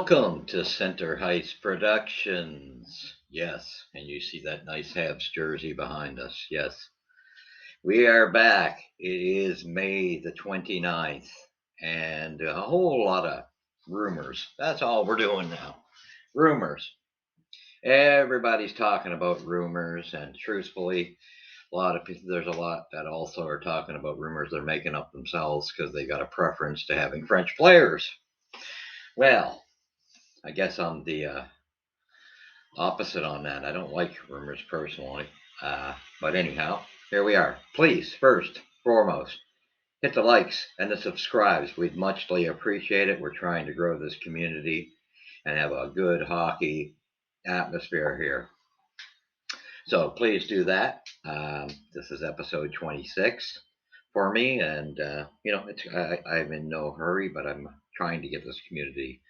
Welcome to Center Heights Productions. Yes, and you see that nice Habs jersey behind us. Yes, we are back. It is May the 29th, and a whole lot of rumors. That's all we're doing now. Rumors. Everybody's talking about rumors, and truthfully, a lot of people, there's a lot that also are talking about rumors they're making up themselves because they got a preference to having French players. Well, I guess I'm the opposite on that. I don't like rumors personally. But anyhow, here we are. Please, first, foremost, hit the likes and the subscribes. We'd muchly appreciate it. We're trying to grow this community and have a good hockey atmosphere here. So please do that. This is episode 26 for me, and I'm in no hurry, but I'm trying to get this community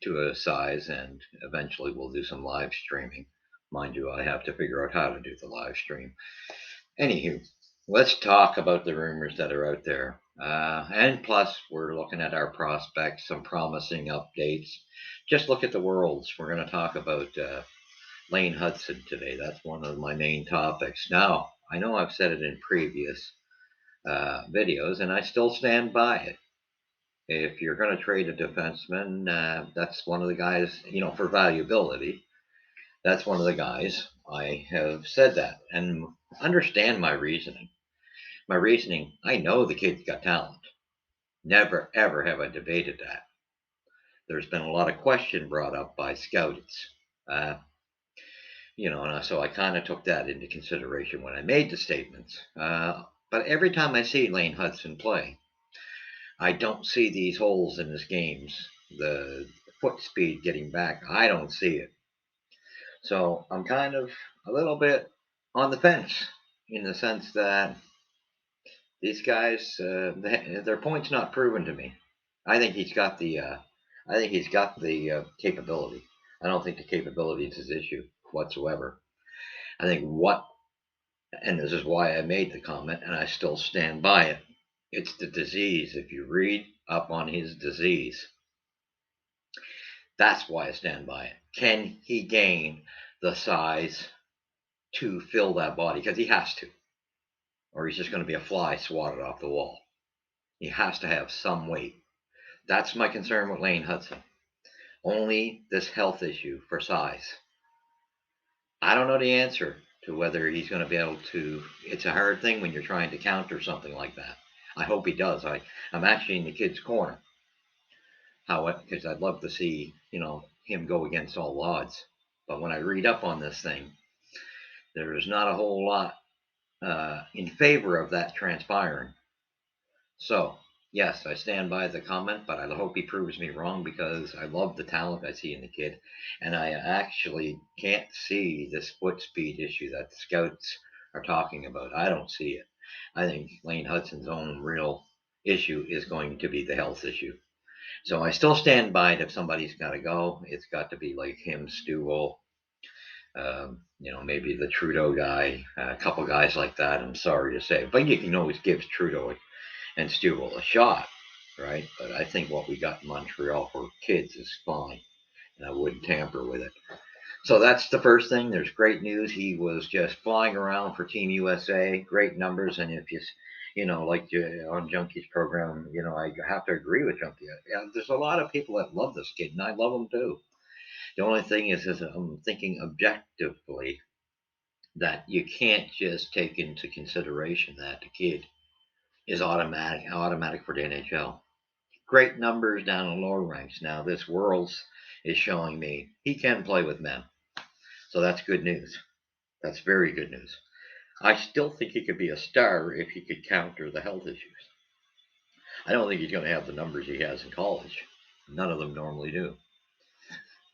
to a size, and eventually we'll do some live streaming. Mind you, I have to figure out how to do the live stream. Anywho, let's talk about the rumors that are out there. And plus, we're looking at our prospects, some promising updates. Just look at the worlds. We're going to talk about Lane Hudson today. That's one of my main topics. Now, I know I've said it in previous videos, and I still stand by it. If you're going to trade a defenseman, that's one of the guys, for valuability. That's one of the guys I have said that and understand my reasoning. My reasoning, I know the kid's got talent. Never, ever have I debated that. There's been a lot of question brought up by scouts. And so I kind of took that into consideration when I made the statements. But every time I see Lane Hudson play, I don't see these holes in his games, the foot speed getting back. I don't see it. So I'm kind of a little bit on the fence in the sense that these guys, their point's not proven to me. I think he's got the capability. I don't think the capability is his issue whatsoever. I think and this is why I made the comment, and I still stand by it. It's the disease. If you read up on his disease, that's why I stand by it. Can he gain the size to fill that body? Because he has to, or he's just going to be a fly swatted off the wall. He has to have some weight. That's my concern with Lane Hudson. Only this health issue for size. I don't know the answer to whether he's going to be able to. It's a hard thing when you're trying to counter something like that. I hope he does. I'm actually in the kid's corner. Because I'd love to see, him go against all odds. But when I read up on this thing, there is not a whole lot in favor of that transpiring. So, yes, I stand by the comment, but I hope he proves me wrong because I love the talent I see in the kid. And I actually can't see this foot speed issue that the scouts are talking about. I don't see it. I think Lane Hudson's own real issue is going to be the health issue. So I still stand by it. If somebody's got to go, it's got to be like him, Stewell, maybe the Trudeau guy, a couple guys like that. I'm sorry to say, but you can always give Trudeau and Stewell a shot, right? But I think what we got in Montreal for kids is fine, and I wouldn't tamper with it. So that's the first thing. There's great news. He was just flying around for Team USA, great numbers, and if like on Junkie's program, I have to agree with Junkie. Yeah, there's a lot of people that love this kid, and I love him too. The only thing is I'm thinking objectively that you can't just take into consideration that the kid is automatic for the NHL. Great numbers down in lower ranks. Now this Worlds is showing me he can play with men, so that's good news. That's very good news. I still think he could be a star if he could counter the health issues. I don't think he's going to have the numbers he has in college. None of them normally do.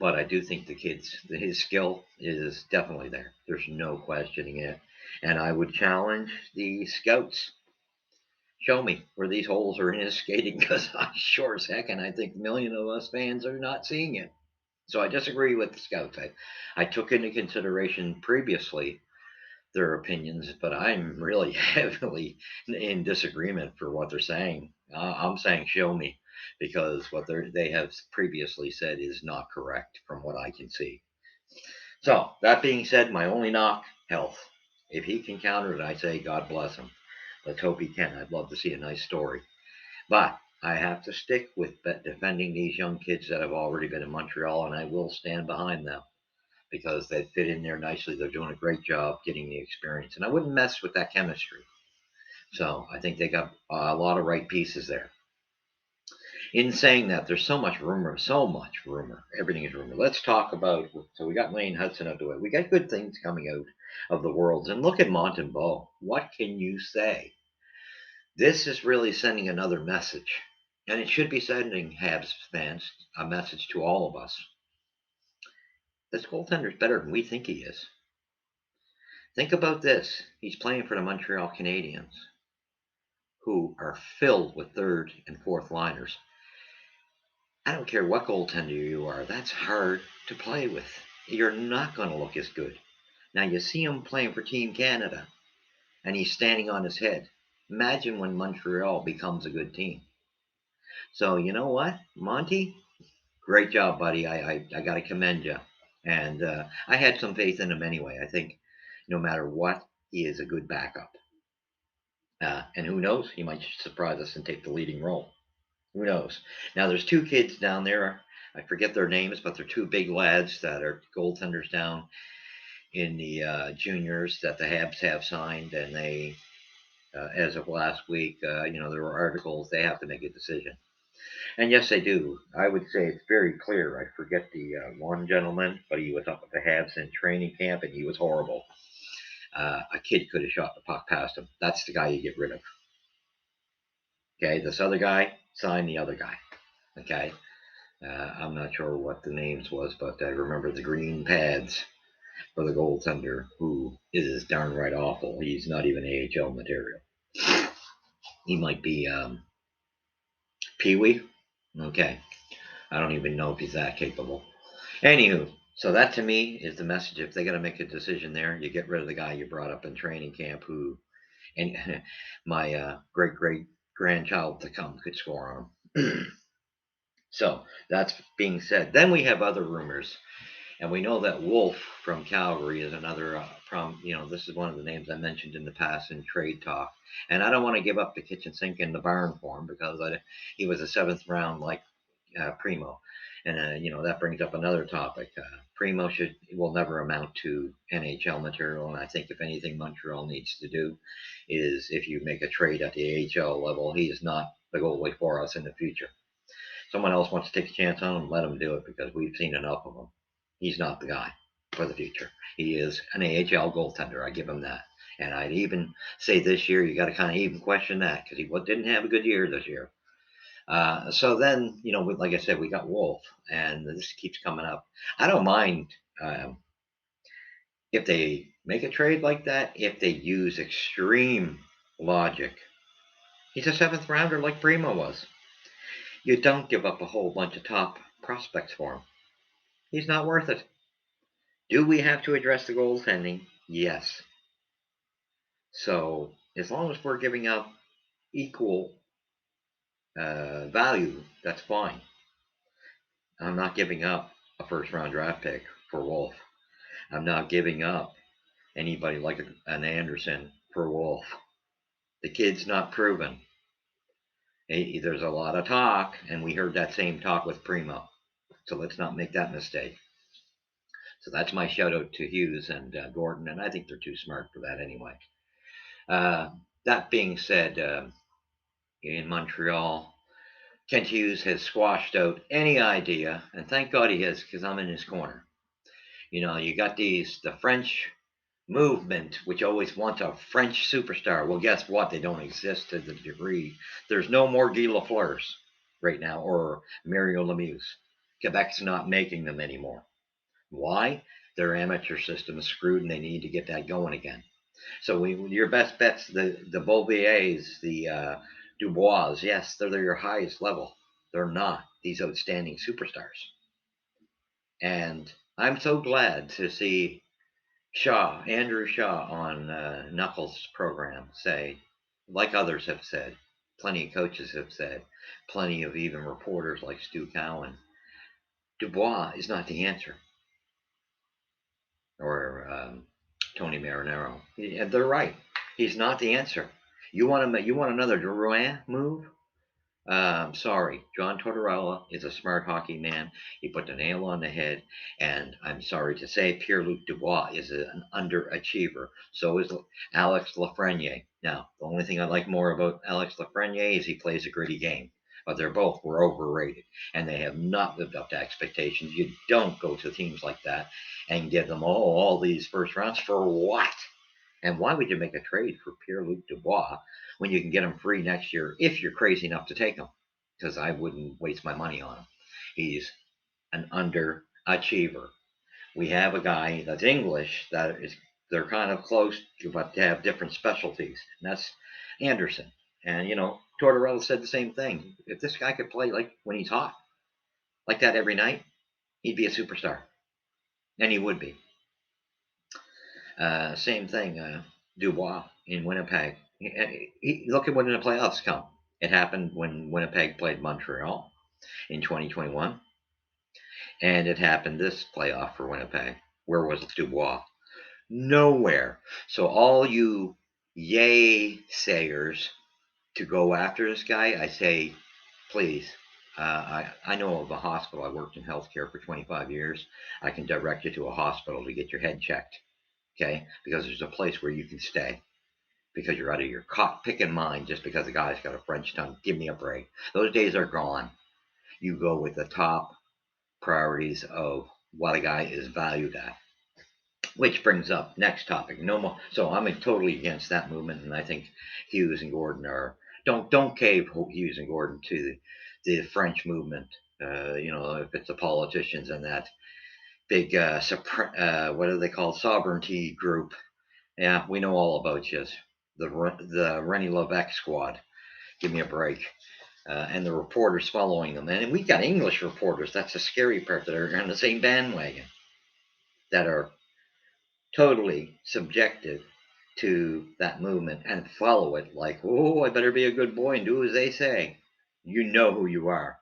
But I do think his skill is definitely there. There's no questioning it. And I would challenge the scouts. Show me where these holes are in his skating because I sure as heck, and I think a million of us fans are not seeing it. So I disagree with the scouts. I took into consideration previously their opinions, but I'm really heavily in disagreement for what they're saying. I'm saying show me, because what they have previously said is not correct from what I can see. So that being said, my only knock, health. If he can counter it, I say God bless him. Let's hope he can. I'd love to see a nice story. But I have to stick with defending these young kids that have already been in Montreal, and I will stand behind them because they fit in there nicely. They're doing a great job getting the experience, and I wouldn't mess with that chemistry. So I think they got a lot of right pieces there. In saying that, there's so much rumor, so much rumor. Everything is rumor. Let's talk about. So we got Lane Hudson out the way. We got good things coming out of the worlds, and look at Montembeault. What can you say? This is really sending another message, and it should be sending Habs fans a message to all of us. This goaltender is better than we think he is. Think about this. He's playing for the Montreal Canadiens, who are filled with third and fourth liners. I don't care what goaltender you are, that's hard to play with. You're not going to look as good. Now, you see him playing for Team Canada, and he's standing on his head. Imagine when Montreal becomes a good team. So, you know what, Monty? Great job, buddy. I got to commend you. And I had some faith in him anyway. I think no matter what, he is a good backup. And who knows? He might surprise us and take the leading role. Who knows? Now, there's two kids down there. I forget their names, but they're two big lads that are goaltenders down in the juniors that the Habs have signed. And they, as of last week, there were articles. They have to make a decision. And yes, they do. I would say it's very clear. I forget the one gentleman, but he was up at the Habs in training camp, and he was horrible. A kid could have shot the puck past him. That's the guy you get rid of. Okay, this other guy, sign the other guy. Okay, I'm not sure what the names was, but I remember the green pads for the goaltender, who is darn right awful. He's not even AHL material. He might be Pee Wee. Okay, I don't even know if he's that capable. Anywho, so that to me is the message. If they got to make a decision there, you get rid of the guy you brought up in training camp, who, and my great grandchild to come could score on. So that's being said. Then we have other rumors, and we know that Wolf from Calgary is another. This is one of the names I mentioned in the past in trade talk, and I don't want to give up the kitchen sink in the barn for him because he was a seventh round like Primo, and that brings up another topic. Primo will never amount to NHL material, and I think if anything Montreal needs to do is if you make a trade at the AHL level, he is not the goalie for us in the future. Someone else wants to take a chance on him, let him do it because we've seen enough of him. He's not the guy for the future. He is an AHL goaltender. I give him that. And I'd even say this year, you got to kind of even question that because he didn't have a good year this year. So then, like I said, we got Wolf, and this keeps coming up. I don't mind if they make a trade like that, if they use extreme logic. He's a seventh rounder like Primo was. You don't give up a whole bunch of top prospects for him. He's not worth it. Do we have to address the goaltending? Yes. So as long as we're giving up equal value, that's fine. I'm not giving up a first round draft pick for Wolf. I'm not giving up anybody like an Anderson for Wolf. The kid's not proven. There's a lot of talk, and we heard that same talk with Primo. So let's not make that mistake. So that's my shout out to Hughes and Gordon, and I think they're too smart for that anyway. That being said, in Montreal, Kent Hughes has squashed out any idea, and thank God he is, because I'm in his corner. You got the French movement, which always wants a French superstar. Well, guess what? They don't exist to the degree. There's no more Guy Lafleurs right now, or Mario Lemieux. Quebec's not making them anymore. Why? Their amateur system is screwed, and they need to get that going again. So your best bets, the Beauvilliers, the Dubois, yes, they're your highest level. They're not these outstanding superstars. And I'm so glad to see Andrew Shaw on Knuckles' program say, like others have said, plenty of coaches have said, plenty of even reporters like Stu Cowan, Dubois is not the answer, or Tony Marinaro. They're right. He's not the answer. You want another Drouin move? Sorry, John Tortorella is a smart hockey man. He put the nail on the head, and I'm sorry to say, Pierre-Luc Dubois is an underachiever. So is Alex Lafreniere. Now, the only thing I like more about Alex Lafreniere is he plays a gritty game, but they're both were overrated, and they have not lived up to expectations. You don't go to teams like that and give them all these first rounds for what? And why would you make a trade for Pierre-Luc Dubois when you can get him free next year if you're crazy enough to take him? Because I wouldn't waste my money on him. He's an underachiever. We have a guy that's English that is they're kind of close, but they have different specialties, and that's Anderson. And Tortorella said the same thing. If this guy could play like when he's hot, like that every night, he'd be a superstar, and he would be. Same thing, Dubois in Winnipeg. Look at when the playoffs come. It happened when Winnipeg played Montreal in 2021, and it happened this playoff for Winnipeg. Where was Dubois? Nowhere. So all you yay sayers to go after this guy, I say, please. I know of a hospital. I worked in healthcare for 25 years. I can direct you to a hospital to get your head checked. Okay, because there's a place where you can stay because you're out of your picking mind just because a guy's got a French tongue. Give me a break. Those days are gone. You go with the top priorities of what a guy is valued at. Which brings up next topic. No more. So I'm totally against that movement, and I think Hughes and Gordon are don't cave Hughes and Gordon to the French movement. If it's the politicians and that big what are they called, sovereignty group. Yeah, we know all about you. The Rennie Levesque squad. Give me a break. And the reporters following them. And we got English reporters. That's the scary part, that are on the same bandwagon, that are totally subjective to that movement and follow it like, oh, I better be a good boy and do as they say. You know who you are.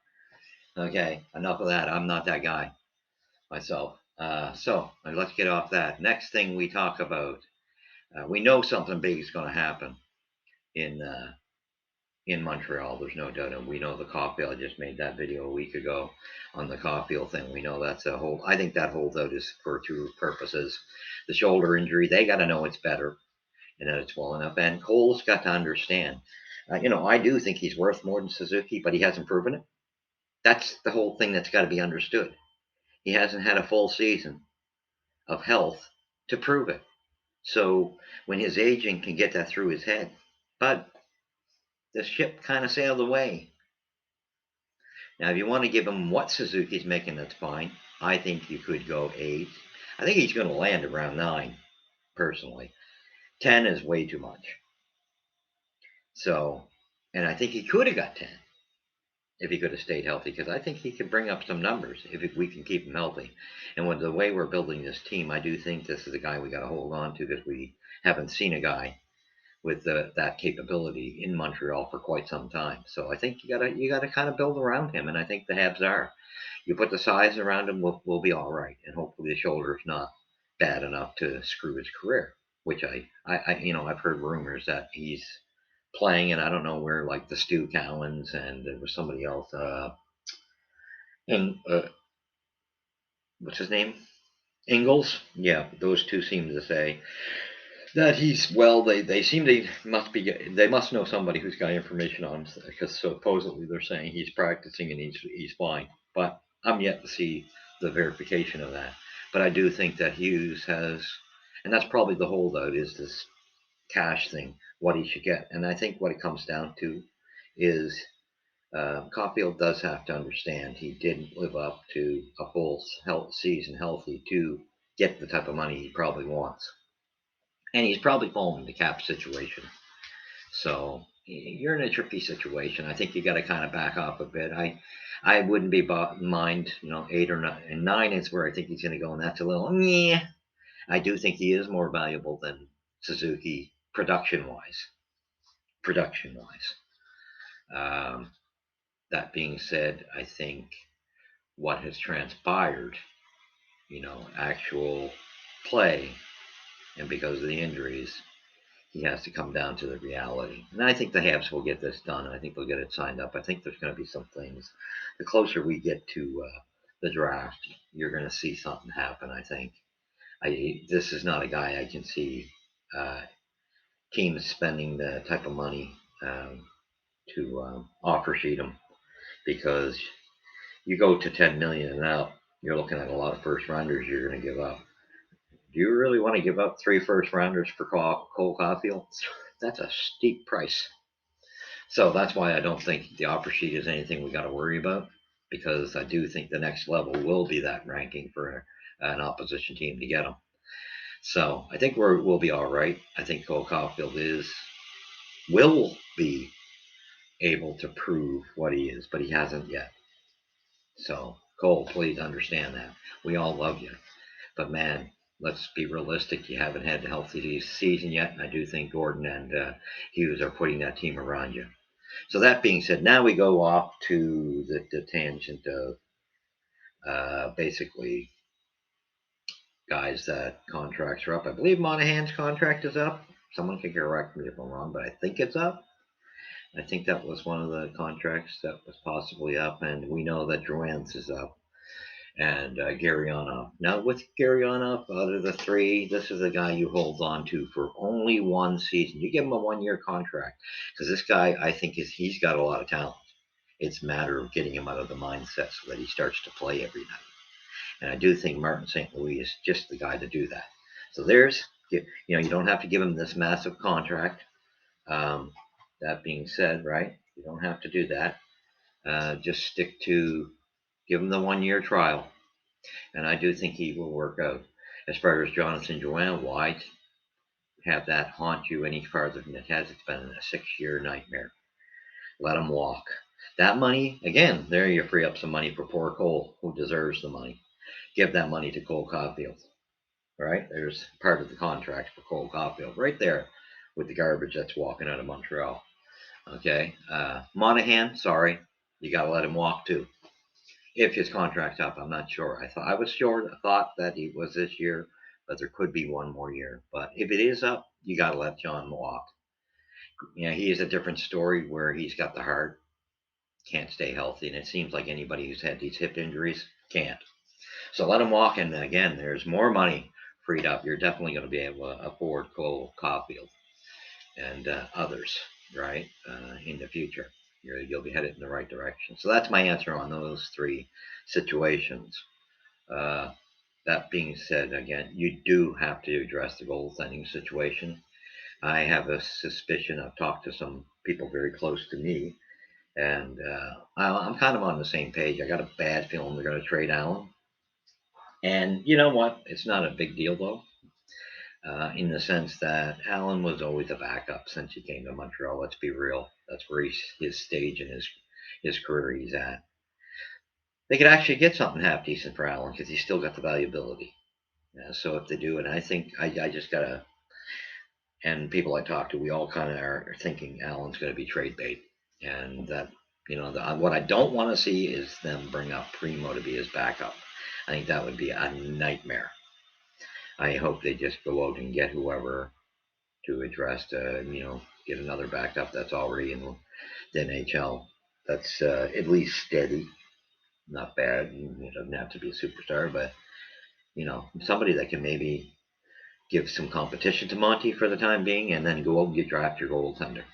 Okay, enough of that. I'm not that guy myself. So let's get off that. Next thing we talk about, we know something big is going to happen in in Montreal. There's no doubt. And we know the Caulfield. I just made that video a week ago on the Caulfield thing. We know that's a whole. I think that holdout is for two purposes. The shoulder injury, they got to know it's better and that it's well enough. And Cole's got to understand. I do think he's worth more than Suzuki, but he hasn't proven it. That's the whole thing that's got to be understood. He hasn't had a full season of health to prove it. So when his agent can get that through his head, but the ship kind of sailed away. Now, if you want to give him what Suzuki's making, that's fine. I think you could go 8. I think he's going to land around 9, personally. 10 is way too much. So, and I think he could have got 10 if he could have stayed healthy, because I think he could bring up some numbers if we can keep him healthy. And with the way we're building this team, I do think this is a guy we got to hold on to, because we haven't seen a guy with that capability in Montreal for quite some time. So I think you gotta kind of build around him, and I think the Habs are. You put the size around him, we'll be all right, and hopefully the shoulder's not bad enough to screw his career. Which I've heard rumors that he's playing, and I don't know where, like the Stu Cowans and there was somebody else, and what's his name? Ingles. Yeah, those two seem to say that he's well. They seem they must know somebody who's got information on him, because supposedly they're saying he's practicing and he's fine. But I'm yet to see the verification of that. But I do think that Hughes has, and that's probably the holdout, is this cash thing, what he should get. And I think what it comes down to is Caulfield does have to understand he didn't live up to a full season healthy to get the type of money he probably wants. And he's probably falling the cap situation. So you're in a tricky situation. I think you got to kind of back off a bit. I wouldn't be mind, 8 or 9. And 9 is where I think he's going to go, and that's a little. Yeah. I do think he is more valuable than Suzuki production wise. Production wise. Um, that being said, I think what has transpired, actual play, and because of the injuries, he has to come down to the reality. And I think the Habs will get this done. I think they'll get it signed up. I think there's going to be some things. The closer we get to the draft, you're going to see something happen. I think. This is not a guy I can see uh, teams spending the type of money to offer sheet him, because you go to 10 million and out, you're looking at a lot of first rounders you're going to give up. Do you really want to give up 3 first rounders for Cole Caulfield? That's a steep price. So that's why I don't think the offer sheet is anything we got to worry about, because I do think the next level will be that ranking for an opposition team to get them. So I think we'll be all right. I think Cole Caulfield will be able to prove what he is, but he hasn't yet. So Cole, please understand that. We all love you, but man, let's be realistic. You haven't had a healthy season yet, and I do think Gordon and Hughes are putting that team around you. So that being said, now we go off to the tangent of basically guys that contracts are up. I believe Monahan's contract is up. Someone can correct me if I'm wrong, but I think it's up. I think that was one of the contracts that was possibly up, and we know that Drouin's is up, and Garionov. Now, with Garionov, out of the three, this is the guy you hold on to for only one season. You give him a 1-year contract, because this guy, I think, he's got a lot of talent. It's a matter of getting him out of the mindset so that he starts to play every night. And I do think Martin St. Louis is just the guy to do that. So you don't have to give him this massive contract. Um, that being said, right, you don't have to do that. Just give him the 1-year trial. And I do think he will work out. As far as Jonathan Drouin, why have that haunt you any farther than it has? It's been a 6-year nightmare. Let him walk. That money, again, there you free up some money for poor Cole, who deserves the money. Give that money to Cole Caulfield. Right? There's part of the contract for Cole Caulfield right there with the garbage that's walking out of Montreal. Okay. Monahan, sorry, you got to let him walk too. If his contract's up, I'm not sure. I thought that he was this year, but there could be one more year. But if it is up, you got to let John walk. He is a different story where he's got the heart, can't stay healthy, and it seems like anybody who's had these hip injuries can't. So let him walk, and again, there's more money freed up. You're definitely going to be able to afford Cole Caulfield and others, right, in the future. You'll be headed in the right direction. So that's my answer on those three situations. Uh, that being said, again, you do have to address the goaltending situation. I have a suspicion. I've talked to some people very close to me, and I'm kind of on the same page. I got a bad feeling they're going to trade Allen. And you know what? It's not a big deal, though, in the sense that Allen was always a backup since he came to Montreal. Let's be real. That's where his stage in his career he's at. They could actually get something half decent for Allen because he's still got the valuability. So if they do, and I think I just got to, and people I talk to, we all kind of are thinking Allen's going to be trade bait. And that, what I don't want to see is them bring up Primo to be his backup. I think that would be a nightmare. I hope they just go out and get whoever to address to, get another backup that's already in the NHL. That's at least steady, not bad. It doesn't have to be a superstar, but somebody that can maybe give some competition to Monty for the time being, and then go out and draft your goaltender.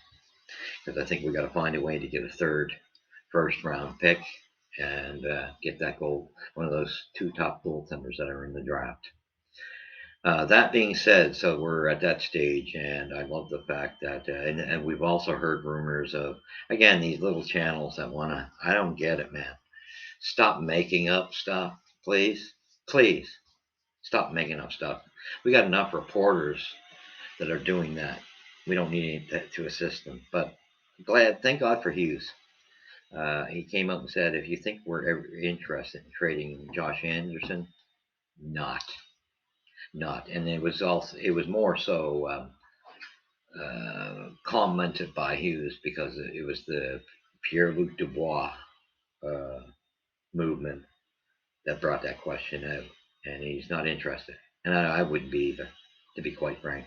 Because I think we got to find a way to get a third first-round pick and get that one of those two top goaltenders that are in the draft. That being said, so we're at that stage, and I love the fact that, and we've also heard rumors of, again, these little channels that want to, I don't get it, man. Stop making up stuff, please. Please, stop making up stuff. We got enough reporters that are doing that. We don't need to assist them. But thank God for Hughes. He came out and said, if you think we're ever interested in trading Josh Anderson, not. And it was more so commented by Hughes because it was the Pierre-Luc Dubois uh, movement that brought that question out, and he's not interested. And I wouldn't be either, to be quite frank.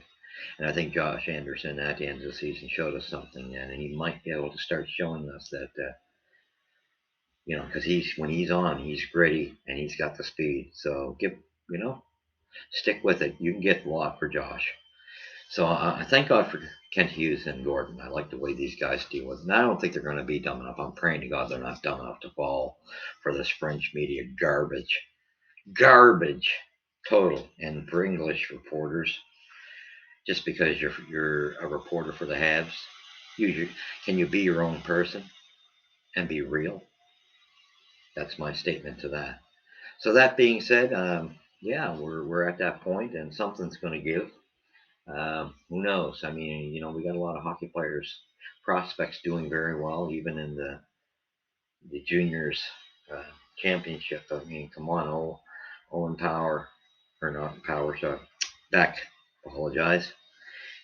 And I think Josh Anderson at the end of the season showed us something, and he might be able to start showing us that, because when he's on, he's gritty and he's got the speed. So stick with it. You can get a lot for Josh. So I thank God for Kent Hughes and Gordon. I like the way these guys deal with it. And I don't think they're going to be dumb enough. I'm praying to God they're not dumb enough to fall for this French media garbage. Garbage. Total. And for English reporters, just because you're a reporter for the Habs, can you be your own person and be real? That's my statement to that. So that being said, yeah, we're at that point, and something's going to give. Who knows? I mean, we got a lot of hockey players, prospects doing very well, even in the juniors uh, championship. I mean, come on, Owen Power, or not Power, sorry, Beck, apologize.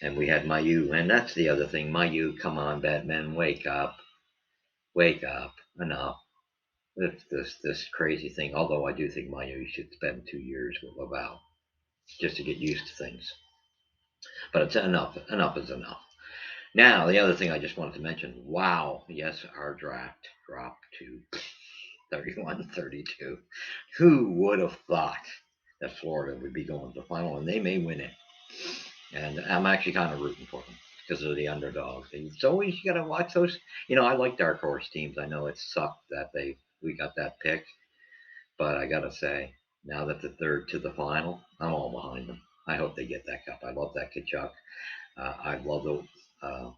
And we had Mayu, and that's the other thing. Mayu, come on, Batman, wake up, enough. This crazy thing. Although I do think Mayu should spend 2 years with Laval just to get used to things. But it's enough. Enough is enough. Now, the other thing I just wanted to mention, wow, yes, our draft dropped to 31, 32. Who would have thought that Florida would be going to the final, and they may win it. And I'm actually kind of rooting for them because of the underdogs. And it's always, you got to watch those. I like dark horse teams. I know it sucked that we got that pick, but I got to say, now that they're to the final, I'm all behind them. I hope they get that cup. I love that Kachuk. I love the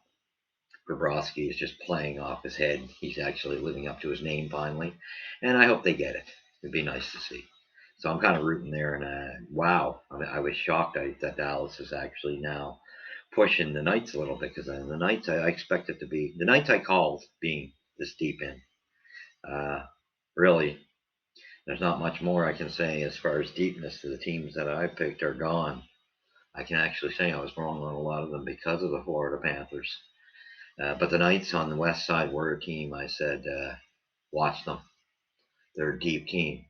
Bobrovsky is just playing off his head. He's actually living up to his name finally, and I hope they get it. It'd be nice to see. So I'm kind of rooting there, and wow, I was shocked that Dallas is actually now pushing the Knights a little bit because the Knights I expect it to be the Knights I called being this deep in. Really, there's not much more I can say as far as deepness to the teams that I picked are gone. I can actually say I was wrong on a lot of them because of the Florida Panthers. But the Knights on the west side were a team I said, watch them. They're a deep team.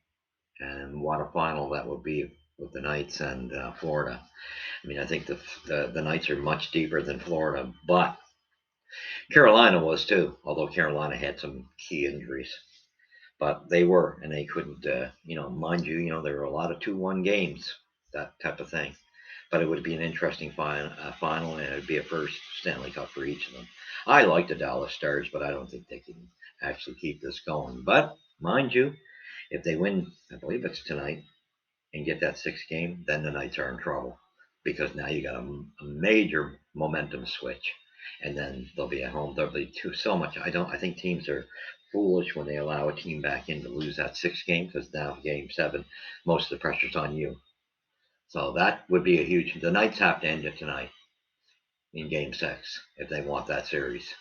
And what a final that would be with the Knights and Florida. I mean, I think the Knights are much deeper than Florida, but Carolina was too, although Carolina had some key injuries. But they were, and they couldn't, mind you, there were a lot of 2-1 games, that type of thing. But it would be an interesting final, and it would be a first Stanley Cup for each of them. I like the Dallas Stars, but I don't think they can actually keep this going. But mind you, if they win, I believe it's tonight, and get that sixth game, then the Knights are in trouble because now you got a major momentum switch, and then they'll be at home. They'll be so much. I think teams are foolish when they allow a team back in to lose that sixth game because now game 7, most of the pressure's on you. So that would be a huge. The Knights have to end it tonight in game 6 if they want that series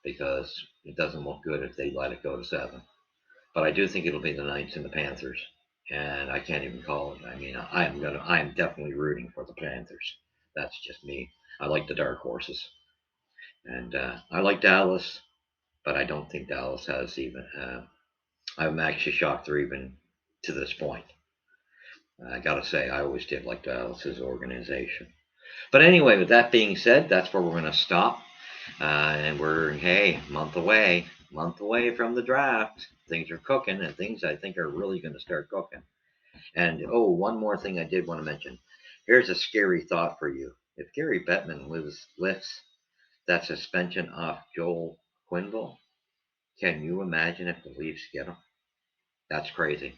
because it doesn't look good if they let it go to 7. But I do think it'll be the Knights and the Panthers, and I can't even call it. I mean, I am definitely rooting for the Panthers. That's just me. I like the dark horses, and I like Dallas, but I don't think Dallas has even. I'm actually shocked they're even to this point. I gotta say, I always did like Dallas's organization. But anyway, with that being said, that's where we're going to stop. And we're, hey, month away from the draft. Things are cooking, and things I think are really going to start cooking. And oh, one more thing I did want to mention. Here's a scary thought for you. If Gary Bettman lifts that suspension off Joel Quenneville, can you imagine if the Leafs get him? That's crazy.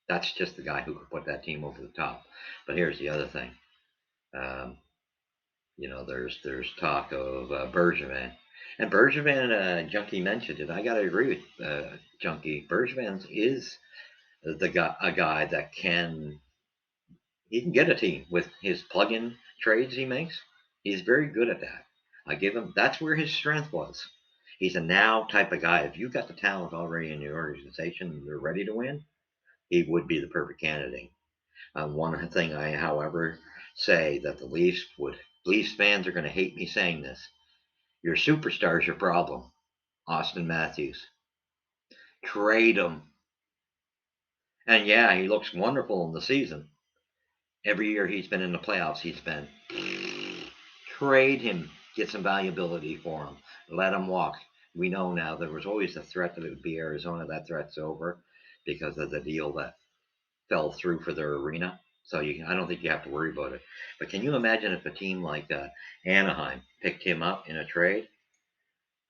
That's just the guy who could put that team over the top. But here's the other thing. Um, there's talk of Bergevin. And Bergevin, Junkie mentioned it. I got to agree with Junkie. Bergevin is a guy that he can get a team with his plug-in trades he makes. He's very good at that. I give him. That's where his strength was. He's a now type of guy. If you've got the talent already in your organization and they're ready to win, he would be the perfect candidate. One thing I, however, say that Leafs fans are going to hate me saying this. Your superstar is your problem. Austin Matthews. Trade him. And yeah, he looks wonderful in the season. Every year he's been in the playoffs, he's been. Trade him. Get some valuability for him. Let him walk. We know now there was always a threat that it would be Arizona. That threat's over because of the deal that fell through for their arena. So I don't think you have to worry about it. But can you imagine if a team like Anaheim picked him up in a trade?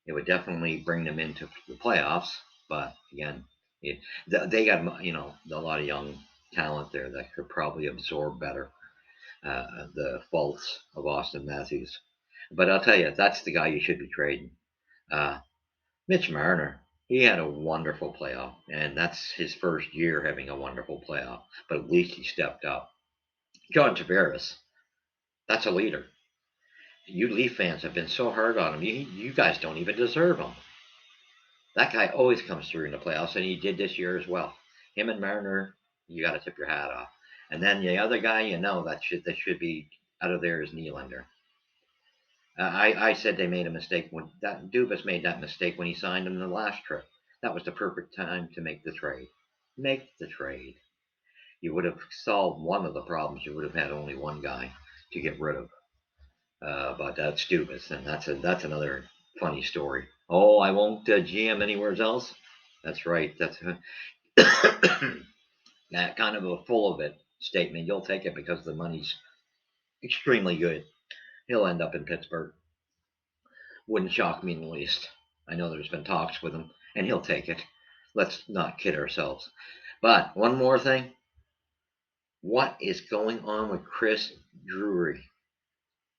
It would definitely bring them into the playoffs. But again, it, they got a lot of young talent there that could probably absorb better the faults of Austin Matthews. But I'll tell you, that's the guy you should be trading. Uh, Mitch Marner, he had a wonderful playoff, and that's his first year having a wonderful playoff. But at least he stepped up. John Tavares, that's a leader. You Leaf fans have been so hard on him. You guys don't even deserve him. That guy always comes through in the playoffs, and he did this year as well. Him and Marner, you got to tip your hat off. And then the other guy, that should be out of there is Nylander. I said they made a mistake when that Dubas made that mistake when he signed him the last trip. That was the perfect time to make the trade. Make the trade. You would have solved one of the problems. You would have had only one guy to get rid of. But that's Dubas, and that's another funny story. Oh, I won't GM anywhere else. That's right. That's that kind of a full of it statement. You'll take it because the money's extremely good. He'll end up in Pittsburgh. Wouldn't shock me in the least. I know there's been talks with him, and he'll take it. Let's not kid ourselves. But one more thing. What is going on with Chris Drury?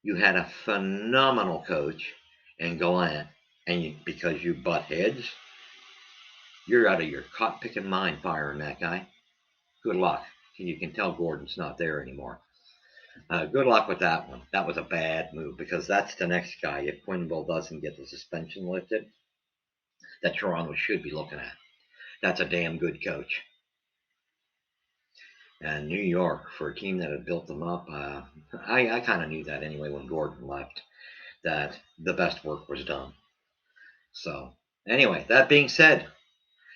You had a phenomenal coach and Gallant, and because you butt heads, you're out of your cot picking mind firing that guy. Good luck. You can tell Gordon's not there anymore. Good luck with that one. That was a bad move because that's the next guy. If Quenneville doesn't get the suspension lifted, that Toronto should be looking at. That's a damn good coach. And New York, for a team that had built them up, I kind of knew that anyway when Gordon left, that the best work was done. So, anyway, that being said,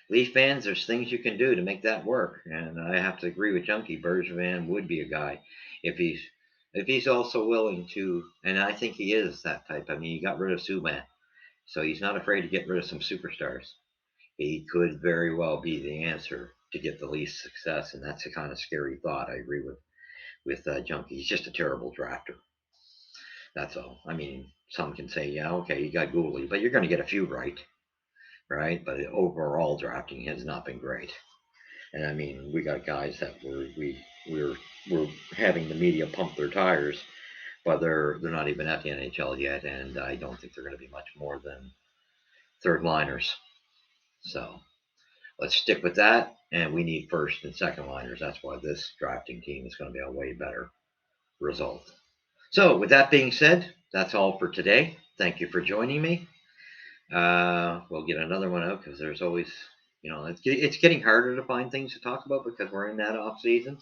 Leaf fans, there's things you can do to make that work. And I have to agree with Junkie. Bergevin would be a guy if he's also willing to, and I think he is that type. I mean, he got rid of Subban, so he's not afraid to get rid of some superstars. He could very well be the answer to get the least success, and that's a kind of scary thought. I agree with Junkie. He's just a terrible drafter. That's all. I mean, some can say, yeah, okay, you got Gooley, but you're going to get a few right, right? But overall drafting has not been great. And I mean, we got guys that we're having the media pump their tires, but they're not even at the NHL yet, and I don't think they're going to be much more than third liners. So let's stick with that, and we need first and second liners. That's why this drafting team is going to be a way better result. So with that being said, that's all for today. Thank you for joining me. We'll get another one out because there's always, it's getting harder to find things to talk about because we're in that off season.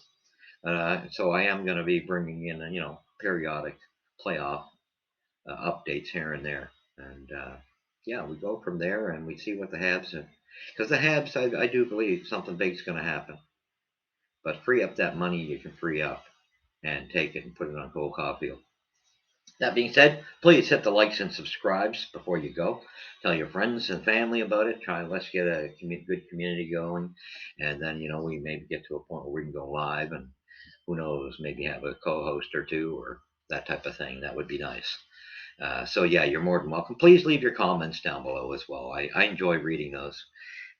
So I am going to be bringing in, periodic playoff updates here and there. And yeah, we go from there and we see what the Habs, because the Habs, I do believe something big's going to happen. But free up that money you can free up and take it and put it on Cole Caulfield. That being said, please hit the likes and subscribes before you go. Tell your friends and family about it. Let's get a good community going, and then we maybe get to a point where we can go live, and who knows, maybe have a co-host or two or that type of thing. That would be nice. So yeah, you're more than welcome. Please leave your comments down below as well. I enjoy reading those,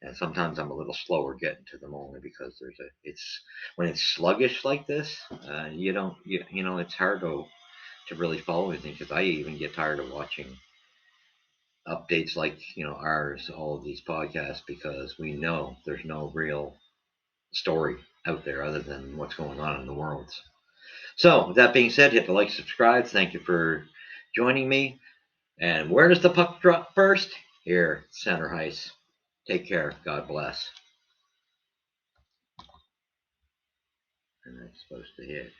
and sometimes I'm a little slower getting to them only because it's when it's sluggish like this, it's hard to really follow anything because I even get tired of watching updates like ours, all of these podcasts, because we know there's no real story out there other than what's going on in the world. So with that being said, hit the like, subscribe. Thank you for joining me. And where does the puck drop first? Here, center ice. Take care. God bless. And that's supposed to hit.